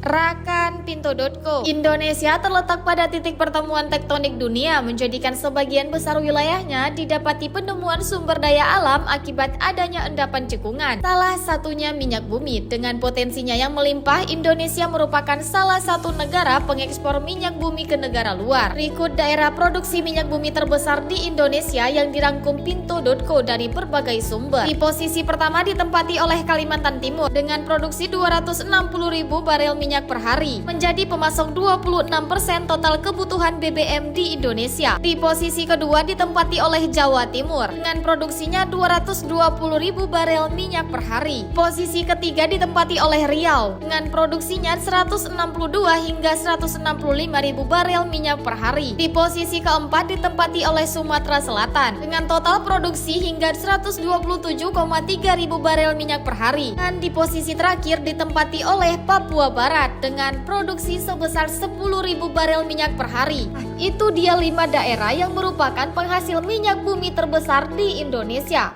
Rakan Pinto.co. Indonesia terletak pada titik pertemuan tektonik dunia, menjadikan sebagian besar wilayahnya didapati penemuan sumber daya alam akibat adanya endapan cekungan. Salah satunya minyak bumi. Dengan potensinya yang melimpah, Indonesia merupakan salah satu negara pengekspor minyak bumi ke negara luar. Berikut daerah produksi minyak bumi terbesar di Indonesia yang dirangkum Pinto.co dari berbagai sumber. Di posisi pertama ditempati oleh Kalimantan Timur dengan produksi 260.000 barel minyak per hari, menjadi pemasok 26% total kebutuhan BBM di Indonesia. Di posisi kedua ditempati oleh Jawa Timur dengan produksinya 220.000 barel minyak per hari. Posisi ketiga ditempati oleh Riau dengan produksinya 162 hingga 165.000 barel minyak per hari. Di posisi keempat ditempati oleh Sumatera Selatan dengan total produksi hingga 127,3 ribu barel minyak per hari. Dan di posisi terakhir ditempati oleh Papua Barat dengan produksi sebesar 10.000 barel minyak per hari. Itu dia 5 daerah yang merupakan penghasil minyak bumi terbesar di Indonesia.